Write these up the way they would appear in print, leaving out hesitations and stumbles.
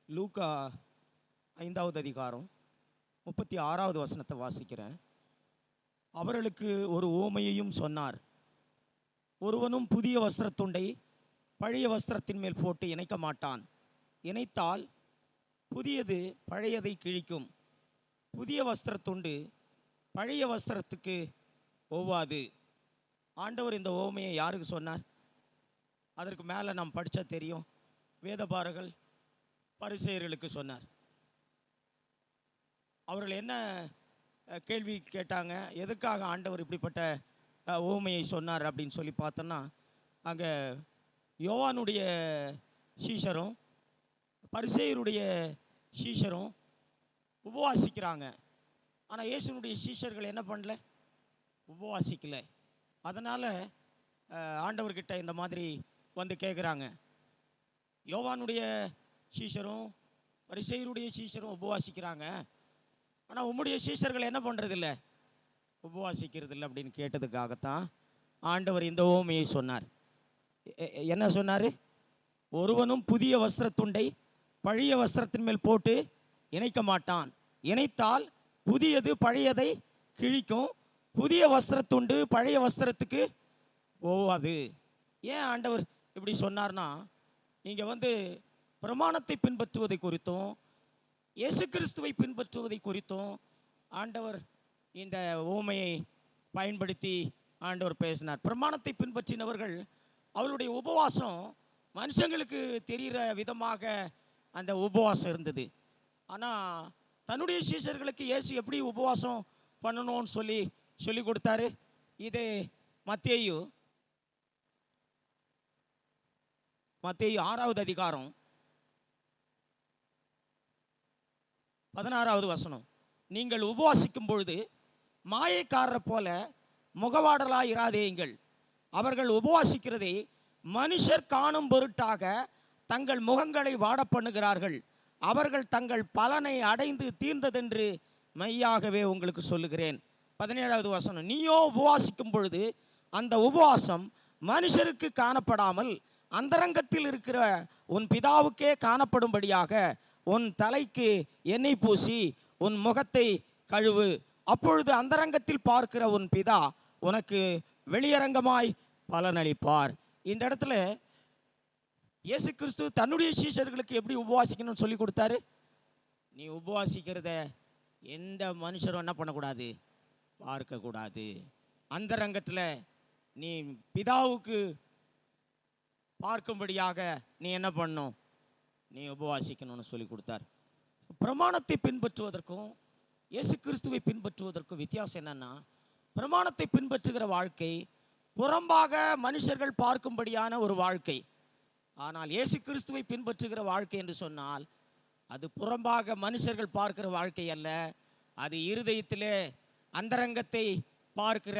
லூக்கா 5வது அதிகாரம் 36வது வசனத்தை வாசிக்கிறேன். அவர்களுக்கு ஒரு உவமையையும் சொன்னார். ஒருவனும் புதிய வஸ்திரத்துண்டை பழைய வஸ்திரத்தின் மேல் போட்டு இணைக்க மாட்டான். இணைத்தால் புதியது பழையதை கிழிக்கும். புதிய வஸ்திரத்துண்டு பழைய வஸ்திரத்துக்கு ஒவ்வாது. ஆண்டவர் இந்த உவமையை யாருக்கு சொன்னார்? அதற்கு மேலே நாம் படித்தா தெரியும். வேதபாரகர்கள் பரிசேயர்களுக்கு சொன்னார். அவர்கள் என்ன கேள்வி கேட்டாங்க? எதற்காக ஆண்டவர் இப்படிப்பட்ட உவமையை சொன்னார் அப்படின்னு சொல்லி பார்த்தோன்னா, அங்கே யோவானுடைய சீஷரும் பரிசேயருடைய சீஷரும் உபவாசிக்கிறாங்க. ஆனால் இயேசுனுடைய சீஷர்கள் என்ன பண்ணல? உபவாசிக்கலை. அதனால் ஆண்டவர்கிட்ட இந்த மாதிரி வந்து கேட்குறாங்க. யோவானுடைய சீஷரும் பரிசேயருடைய சீஷரும் உபவாசிக்கிறாங்க, ஆனால் உம்முடைய சீஷர்கள் என்ன பண்ணுறதில்ல? உபவாசிக்கிறது இல்லை அப்படின்னு கேட்டதுக்காகத்தான் ஆண்டவர் இந்த உவமையை சொன்னார். என்ன சொன்னார்? ஒருவனும் புதிய வஸ்திரத்துண்டை பழைய வஸ்திரத்தின் மேல் போட்டு இணைக்க மாட்டான். இணைத்தால் புதியது பழையதை கிழிக்கும். புதிய வஸ்திரத்துண்டு பழைய வஸ்திரத்துக்கு ஒவ்வாது. ஏன் ஆண்டவர் இப்படி சொன்னார்னா, இங்கே பிரமாணத்தை பின்பற்றுவதை குறித்தும் இயேசு கிறிஸ்துவை பின்பற்றுவதை குறித்தும் ஆண்டவர் இந்த உவமையை பயன்படுத்தி ஆண்டவர் பேசினார். பிரமாணத்தை பின்பற்றினவர்கள் அவருடைய உபவாசம் மனுஷங்களுக்கு தெரிகிற விதமாக அந்த உபவாசம் இருந்தது. ஆனால் தன்னுடைய சீஷர்களுக்கு இயேசு எப்படி உபவாசம் பண்ணணும்னு சொல்லி கொடுத்தாரு. இது மத்தேயு 6வது அதிகாரம் 16வது வசனம். நீங்கள் உபவாசிக்கும் பொழுது மாயக்காரரை போல முகவாடலாய் இராதேயுங்கள். அவர்கள் உபவாசிக்கிறதை மனுஷர் காணும் பொருட்டாக தங்கள் முகங்களை வாட பண்ணுகிறார்கள். அவர்கள் தங்கள் பலனை அடைந்து தீர்ந்ததென்று மெய்யாகவே உங்களுக்கு சொல்லுகிறேன். 17வது வசனம். நீயோ உபவாசிக்கும் பொழுது அந்த உபவாசம் மனுஷருக்கு காணப்படாமல் அந்தரங்கத்தில் இருக்கிற உன் பிதாவுக்கே காணப்படும்படியாக உன் தலைக்கு எண்ணெய் பூசி உன் முகத்தை கழுவு. அப்பொழுது அந்தரங்கத்தில் பார்க்கிற உன் பிதா உனக்கு வெளியரங்கமாய் பலனளிப்பார். இந்த இடத்துல இயேசு கிறிஸ்து தன்னுடைய சீஷர்களுக்கு எப்படி உபவாசிக்கணும்னு சொல்லி கொடுத்தாரு. நீ உபவாசிக்கிறத எந்த மனுஷரும் என்ன பண்ணக்கூடாது? பார்க்கக்கூடாது. அந்தரங்கத்தில் நீ பிதாவுக்கு பார்க்கும்படியாக நீ என்ன பண்ணணும்? நீ உபவாசிக்கணும்னு சொல்லி கொடுத்தார். பிரமாணத்தை பின்பற்றுவதற்கும் இயேசு கிறிஸ்துவை பின்பற்றுவதற்கும் வித்தியாசம் என்னன்னா, பிரமாணத்தை பின்பற்றுகிற வாழ்க்கை புறம்பாக மனுஷர்கள் பார்க்கும்படியான ஒரு வாழ்க்கை. ஆனால் இயேசு கிறிஸ்துவை பின்பற்றுகிற வாழ்க்கை என்று சொன்னால் அது புறம்பாக மனுஷர்கள் பார்க்கிற வாழ்க்கை அல்ல. அது இருதயத்திலே அந்தரங்கத்தை பார்க்கிற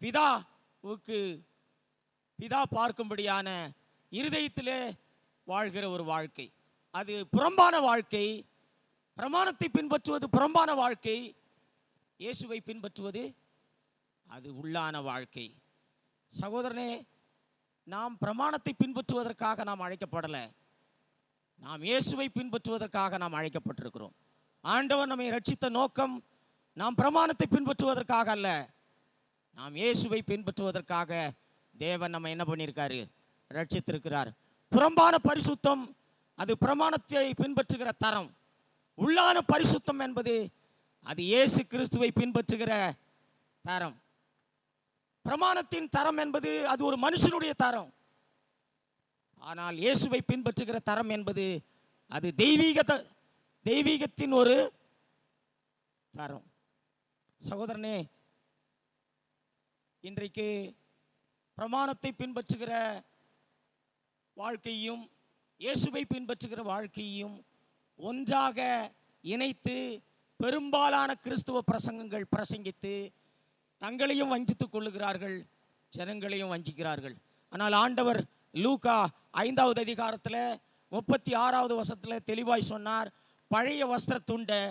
பிதா பார்க்கும்படியான இருதயத்திலே வாழ்கிற ஒரு வாழ்க்கை. அது புறம்பான வாழ்க்கை. பிரமாணத்தை பின்பற்றுவது புறம்பான வாழ்க்கை. இயேசுவை பின்பற்றுவது அது உள்ளான வாழ்க்கை. சகோதரனே, நாம் பிரமாணத்தை பின்பற்றுவதற்காக நாம் அழைக்கப்படலை. நாம் இயேசுவை பின்பற்றுவதற்காக நாம் அழைக்கப்பட்டிருக்கிறோம். ஆண்டவர் நம்மை ரட்சித்த நோக்கம் நாம் பிரமாணத்தை பின்பற்றுவதற்காக அல்ல, நாம் இயேசுவை பின்பற்றுவதற்காக தேவன் நம்ம என்ன பண்ணியிருக்காரு? ரட்சித்திருக்கிறார். புறம்பான பரிசுத்தம் அது பிரமாணத்தை பின்பற்றுகிற தரம். உள்ளான பரிசுத்தம் என்பது அது இயேசு கிறிஸ்துவை பின்பற்றுகிற தரம். பிரமாணத்தின் தரம் என்பது அது ஒரு மனுஷனுடைய தரம். ஆனால் இயேசுவை பின்பற்றுகிற தரம் என்பது அது தெய்வீகத்தின் ஒரு தரம். சகோதரனே, இன்றைக்கு பிரமாணத்தை பின்பற்றுகிற வாழ்க்கையும் இயேசுவை பின்பற்றுகிற வாழ்க்கையும் ஒன்றாக இணைத்து பெரும்பாலான கிறிஸ்துவ பிரசங்கங்கள் பிரசங்கித்து தங்களையும் வஞ்சித்துக் கொள்ளுகிறார்கள், ஜனங்களையும் வஞ்சிக்கிறார்கள். ஆனால் ஆண்டவர் லூக்கா 5வது அதிகாரத்தில் 36வது வசனத்தில் தெளிவாய் சொன்னார். பழைய வஸ்திரத்துண்டை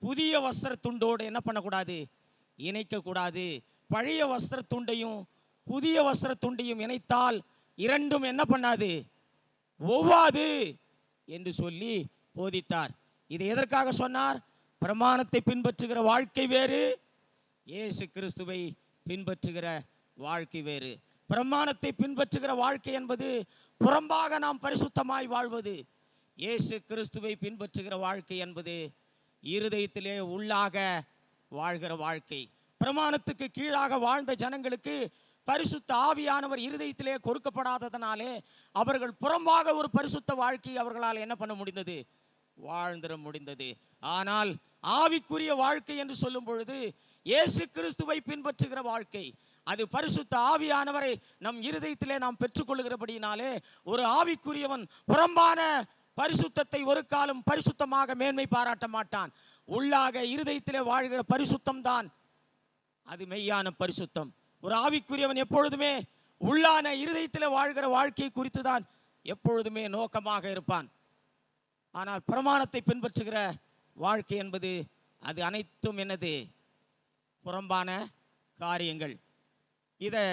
புதிய வஸ்திரத்துண்டோடு என்ன பண்ணக்கூடாது? இணைக்கக்கூடாது. பழைய வஸ்திரத்துண்டையும் புதிய வஸ்திரத்துண்டையும் இணைத்தால் இரண்டும் என்ன பண்ணாது? ஒவ்வாது என்று சொல்லி போதித்தார். இது எதற்காக சொன்னார்? பிரமாணத்தை பின்பற்றுகிற வாழ்க்கை வேறு, இயேசு கிறிஸ்துவை பின்பற்றுகிற வாழ்க்கை வேறு. பிரமாணத்தை பின்பற்றுகிற வாழ்க்கை என்பது புறம்பாக நாம் பரிசுத்தமாய் வாழ்வது. இயேசு கிறிஸ்துவை பின்பற்றுகிற வாழ்க்கை என்பது இருதயத்திலே உள்ளாக வாழ்கிற வாழ்க்கை. பிரமாணத்துக்கு கீழாக வாழ்ந்த ஜனங்களுக்கு பரிசுத்த ஆவியானவர் இருதயத்திலே கொடுக்கப்படாததனாலே அவர்கள் புறம்பாக ஒரு பரிசுத்த வாழ்க்கை அவர்களால் என்ன பண்ண முடிந்தது? வாழ்ந்திட முடிந்தது. ஆனால் ஆவிக்குரிய வாழ்க்கை என்று சொல்லும் பொழுது இயேசு கிறிஸ்துவை பின்பற்றுகிற வாழ்க்கை, அது பரிசுத்த ஆவியானவரை நம் இருதயத்திலே நாம் பெற்றுக்கொள்கிறபடினாலே ஒரு ஆவிக்குரியவன் புறம்பான பரிசுத்தத்தை ஒரு காலம் பரிசுத்தமாக மேன்மை பாராட்ட மாட்டான். உள்ளாக இருதயத்திலே வாழ்கிற பரிசுத்தம் தான் அது மெய்யான பரிசுத்தம். ஒரு ஆவிக்குரியவன் எப்பொழுதுமே உள்ளான இருதயத்திலே வாழ்கிற வாழ்க்கை குறித்து தான் எப்பொழுதுமே நோக்கமாக இருப்பான். ஆனால் பிரமாணத்தை பின்பற்றுகிற வாழ்க்கை என்பது அது அனைத்தும் என்னது? புறம்பான காரியங்கள். இதை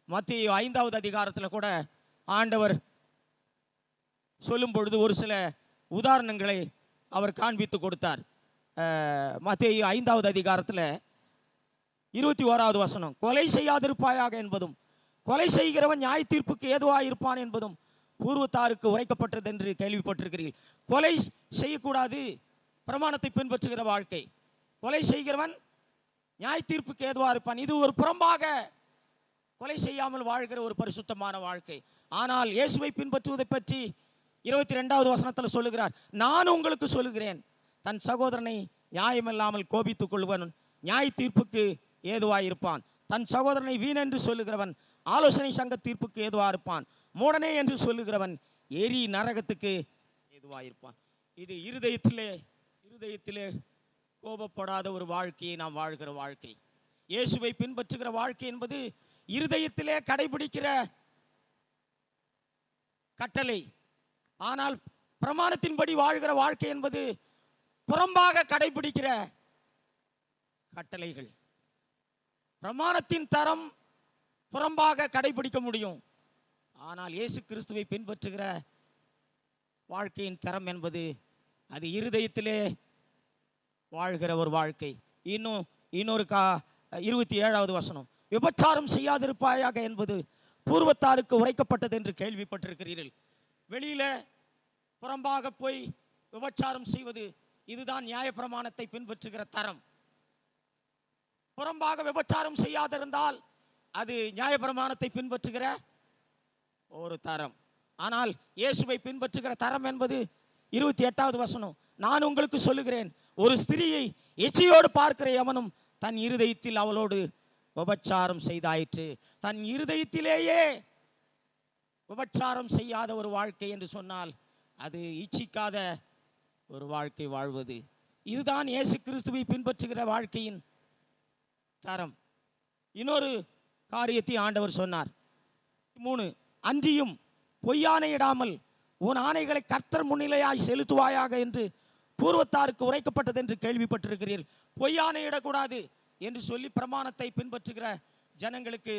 மத்தேயு 5வது அதிகாரத்தில் கூட ஆண்டவர் சொல்லும் பொழுது ஒரு சில உதாரணங்களை அவர் காண்பித்து கொடுத்தார். மத்தேயு 5வது அதிகாரத்தில் 21வது வசனம், கொலை செய்யாதிருப்பாயாக என்பதும் கொலை செய்கிறவன் நியாய தீர்ப்புக்கு ஏதுவாயிருப்பான் என்பதும் பூர்வத்தாருக்கு உரைக்கப்பட்டது என்று கேள்விப்பட்டிருக்கிறீர்கள். கொலை செய்யக்கூடாது, பிரமாணத்தை பின்பற்றுகிற வாழ்க்கை. கொலை செய்கிறவன் நியாய தீர்ப்புக்கு ஏதுவா இருப்பான். இது ஒரு புறம்பாக கொலை செய்யாமல் வாழ்கிற ஒரு பரிசுத்தமான வாழ்க்கை. ஆனால் இயேசுவை பின்பற்றுவதை பற்றி 22வது வசனத்தில் சொல்லுகிறார், நான் உங்களுக்கு சொல்லுகிறேன், தன் சகோதரனை நியாயமில்லாமல் கோபித்துக் கொள்வன் நியாய தீர்ப்புக்கு ஏதுவாயிருப்பான். தன் சகோதரனை வீணென்று சொல்லுகிறவன் ஆலோசனை சங்க தீர்ப்புக்கு ஏதுவாயிருப்பான். மூடனே என்று சொல்லுகிறவன் எரி நரகத்துக்கு ஏதுவாயிருப்பான். இது இருதயத்திலே கோபப்படாத ஒரு வாழ்க்கையை நாம் வாழ்கிற வாழ்க்கை. இயேசுவை பின்பற்றுகிற வாழ்க்கை என்பது இருதயத்திலே கடைபிடிக்கிற கட்டளை. ஆனால் பிரமாணத்தின்படி வாழ்கிற வாழ்க்கை என்பது புறம்பாக கடைபிடிக்கிற கட்டளைகள். பிரமாணத்தின் தரம் புறம்பாக கடைபிடிக்க முடியும். ஆனால் இயேசு கிறிஸ்துவை பின்பற்றுகிற வாழ்க்கையின் தரம் என்பது அது இருதயத்திலே வாழ்கிற ஒரு வாழ்க்கை. இன்னொரு 27வது வசனம், விபச்சாரம் செய்யாதிருப்பாயாக என்பது பூர்வத்தாருக்கு உரைக்கப்பட்டது என்று கேள்விப்பட்டிருக்கிறீர்கள். வெளியில புறம்பாக போய் விபச்சாரம் செய்வது இதுதான் நியாயப்பிரமாணத்தை பின்பற்றுகிற தரம். புறம்பாக விபச்சாரம் செய்யாதிருந்தால் அது நியாயப்பிரமாணத்தை பின்பற்றுகிற ஒரு தரம். ஆனால் இயேசுவை பின்பற்றுகிற தரம் என்பது 28வது வசனம், நான் உங்களுக்கு சொல்லுகிறேன், ஒரு ஸ்திரியை எச்சையோடு பார்க்கிற எவனும் தன் இருதயத்தில் அவளோடு விபச்சாரம் செய்தாயிற்று. தன் இருதயத்திலேயே விபச்சாரம் செய்யாத ஒரு வாழ்க்கை என்று சொன்னால் அது இச்சிக்காத ஒரு வாழ்க்கை வாழ்வது. இதுதான் இயேசு கிறிஸ்துவை பின்பற்றுகிற வாழ்க்கையின் தரம். இன்னொரு காரியத்தை ஆண்டவர் சொன்னார். 3, அன்றியும் பொய்யானையிடாமல் உன் ஆணைகளை கர்த்தர் முன்னிலையாய் செலுத்துவாயாக என்று பூர்வத்தாருக்கு உரைக்கப்பட்டது என்று கேள்விப்பட்டிருக்கிறீர்கள். பொய்யானையிடக்கூடாது என்று சொல்லி பிரமாணத்தை பின்பற்றுகிற ஜனங்களுக்கு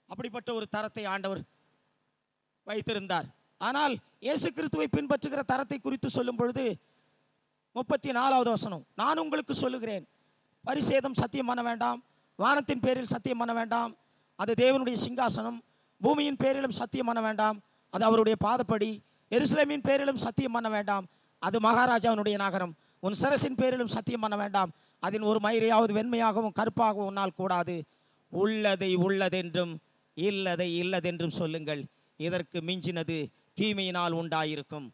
அப்படிப்பட்ட ஒரு தரத்தை ஆண்டவர் வைத்திருந்தார். ஆனால் இயேசு கிறிஸ்துவை பின்பற்றுகிற தரத்தை குறித்து சொல்லும் பொழுது 34வது வசனம், நான் உங்களுக்கு சொல்லுகிறேன், பரிசேதம் சத்தியம் பண்ண வேண்டாம், வானத்தின் பேரில் சத்தியம் பண்ண வேண்டாம், அது தேவனுடைய சிங்காசனம், பூமியின் பேரிலும் சத்தியம் பண்ண வேண்டாம், அது அவருடைய பாதப்படி, எருசலேமின் பேரிலும் சத்தியம் பண்ண வேண்டாம், அது மகாராஜாவினுடைய நகரம், உன் சிரசின் பேரிலும் சத்தியம் பண்ண வேண்டாம், அதன் ஒரு மயிரையாவது வெண்மையாகவும் கருப்பாகவும் உன்னால் கூடாது, உள்ளதை உள்ளதென்றும் இல்லதை இல்லதென்றும் சொல்லுங்கள், இதற்கு மிஞ்சினது தீமையினால் உண்டாயிருக்கும்.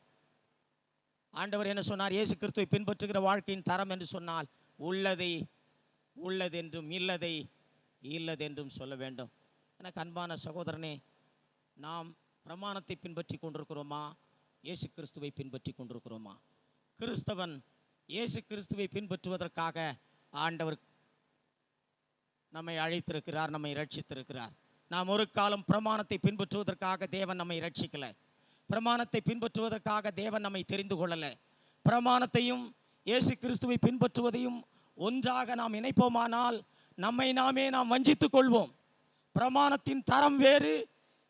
ஆண்டவர் என்ன சொன்னார்? இயேசு கிறிஸ்துவை பின்பற்றுகிற வாழ்க்கையின் தரம் என்று சொன்னால் உள்ளதை உள்ளதென்றும் இல்லதை இல்லதென்றும் சொல்ல வேண்டும். எனக்கு அன்பான சகோதரனே, நாம் பிரமாணத்தை பின்பற்றி கொண்டிருக்கிறோமா? இயேசு கிறிஸ்துவை பின்பற்றி கொண்டிருக்கிறோமா? கிறிஸ்தவன் இயேசு கிறிஸ்துவை பின்பற்றுவதற்காக ஆண்டவர் நம்மை அழைத்திருக்கிறார், நம்மை ரட்சித்திருக்கிறார். நாம் ஒரு காலம் பிரமாணத்தை பின்பற்றுவதற்காக தேவன் நம்மை ரட்சிக்கல. பிரமாணத்தை பின்பற்றுவதற்காக தேவன் நம்மை தெரிந்து கொள்ளல. பிரமாணத்தையும் இயேசு கிறிஸ்துவை பின்பற்றுவதையும் ஒன்றாக நாம் இணைப்போமானால் நம்மை நாமே நாம் வஞ்சித்துக் கொள்வோம். பிரமாணத்தின் தரம் வேறு,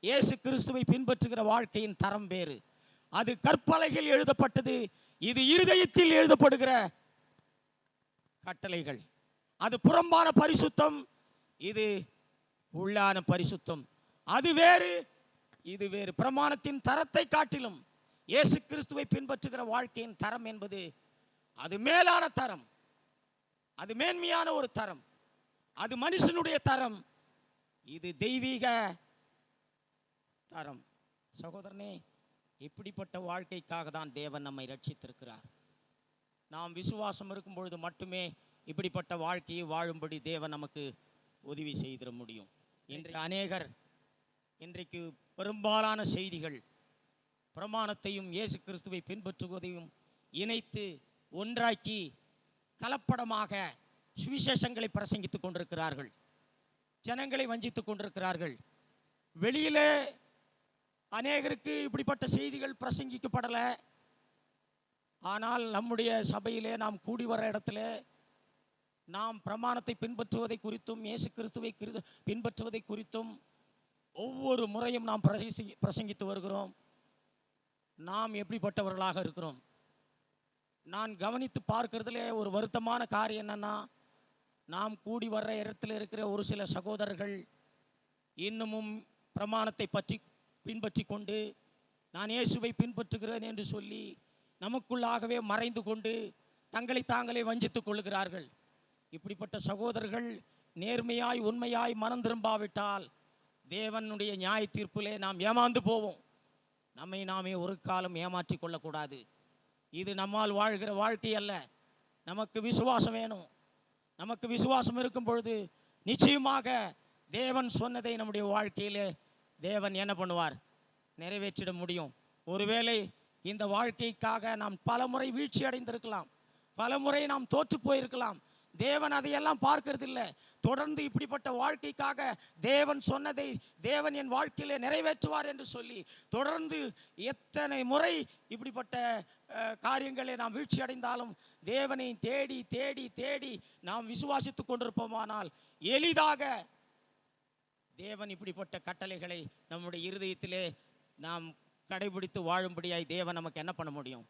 இயேசு கிறிஸ்துவை பின்பற்றுகிற வாழ்க்கையின் தரம் வேறு. அது கற்பலகையில் எழுதப்பட்டது, இது இருதயத்தில் எழுதப்படுகிற கட்டளைகள். அது புறம்பான பரிசுத்தம், இது உள்ளான பரிசுத்தம். அது வேறு, இது வேறு. பிரமாணத்தின் தரத்தை காட்டிலும் இயேசு கிறிஸ்துவை பின்பற்றுகிற வாழ்க்கையின் தரம் என்பது அது மேலான தரம், அது மேன்மையான ஒரு தரம், அது மனுஷனுடைய தரம், இது தெய்வீக தரம். சகோதரனே, இப்படிப்பட்ட வாழ்க்கைக்காக தான் தேவன் நம்மை ரட்சித்திருக்கிறார். நாம் விசுவாசம் இருக்கும் பொழுது மட்டுமே இப்படிப்பட்ட வாழ்க்கையை வாழும்படி தேவன் நமக்கு உதவி செய்திட முடியும். இன்றைக்கு பெரும்பாலான செய்திகள் பிரமாணத்தையும் இயேசு கிறிஸ்துவை பின்பற்றுவதையும் இணைத்து ஒன்றாக்கி கலப்படமாக சுவிசேஷங்களை பிரசங்கித்துக் கொண்டிருக்கிறார்கள். ஜனங்களை வஞ்சித்துக் கொண்டிருக்கிறார்கள். வெளியிலே அநேகருக்கு இப்படிப்பட்ட செய்திகள் பிரசங்கிக்கப்படலை. ஆனால் நம்முடைய சபையிலே நாம் கூடி வர இடத்துல நாம் பிரமாணத்தை பின்பற்றுவதை குறித்தும் இயேசு கிறிஸ்துவை பின்பற்றுவதை குறித்தும் ஒவ்வொரு முறையும் நாம் பிரசங்கித்து வருகிறோம். நாம் எப்படிப்பட்டவர்களாக இருக்கிறோம்? நான் கவனித்து பார்க்கிறதுல ஒரு வருத்தமான காரியம் என்னன்னா, நாம் கூடி வர்ற இடத்துல இருக்கிற ஒரு சில சகோதரர்கள் இன்னமும் பிரமாணத்தை பின்பற்றி கொண்டு நான் இயேசுவை பின்பற்றுகிறேன் என்று சொல்லி நமக்குள்ளாகவே மறைந்து கொண்டு தங்களை தாங்களே வஞ்சித்துக் கொள்கிறார்கள். இப்படிப்பட்ட சகோதரர்கள் நேர்மையாய் உண்மையாய் மனம் திரும்பாவிட்டால் தேவனுடைய நியாய தீர்ப்பிலே நாம் ஏமாந்து போவோம். நம்மை நாமே ஒரு காலம் ஏமாற்றி கொள்ளக்கூடாது. இது நம்மால் வாழ்கிற வாழ்க்கை அல்ல. நமக்கு விசுவாசம் வேணும். நமக்கு விசுவாசம் இருக்கும் பொழுது நிச்சயமாக தேவன் சொன்னதை நம்முடைய வாழ்க்கையிலே தேவன் என்ன பண்ணுவார்? நிறைவேற்றிட முடியும். ஒருவேளை இந்த வாழ்க்கைக்காக நாம் பல முறை வீழ்ச்சி அடைந்திருக்கலாம், பல முறை நாம் தோற்று போயிருக்கலாம். தேவன் அதையெல்லாம் பார்க்கறதில்லை. தொடர்ந்து இப்படிப்பட்ட வாழ்க்கைக்காக தேவன் சொன்னதை தேவன் என் வாழ்க்கையிலே நிறைவேற்றுவார் என்று சொல்லி தொடர்ந்து எத்தனை முறை இப்படிப்பட்ட காரியங்களை நாம் வீழ்ச்சி அடைந்தாலும் தேவனை தேடி தேடி தேடி நாம் விசுவாசித்துக் கொண்டிருப்போமானால் எளிதாக தேவன் இப்படிப்பட்ட கட்டளைகளை நம்முடைய இருதயத்திலே நாம் கடைபிடித்து வாழும்படியாய் தேவன் நமக்கு என்ன பண்ண முடியும்?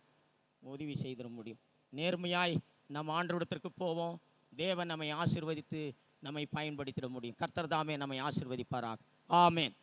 உதவி செய்திட முடியும். நேர்மையாய் நம் ஆண்டவரிடத்திற்கு போவோம். தேவன் நம்மை ஆசீர்வதித்து நம்மை பயன்படுத்திட முடியும். கர்த்தர் தாமே நம்மை ஆசீர்வதிப்பாராக. ஆமென்.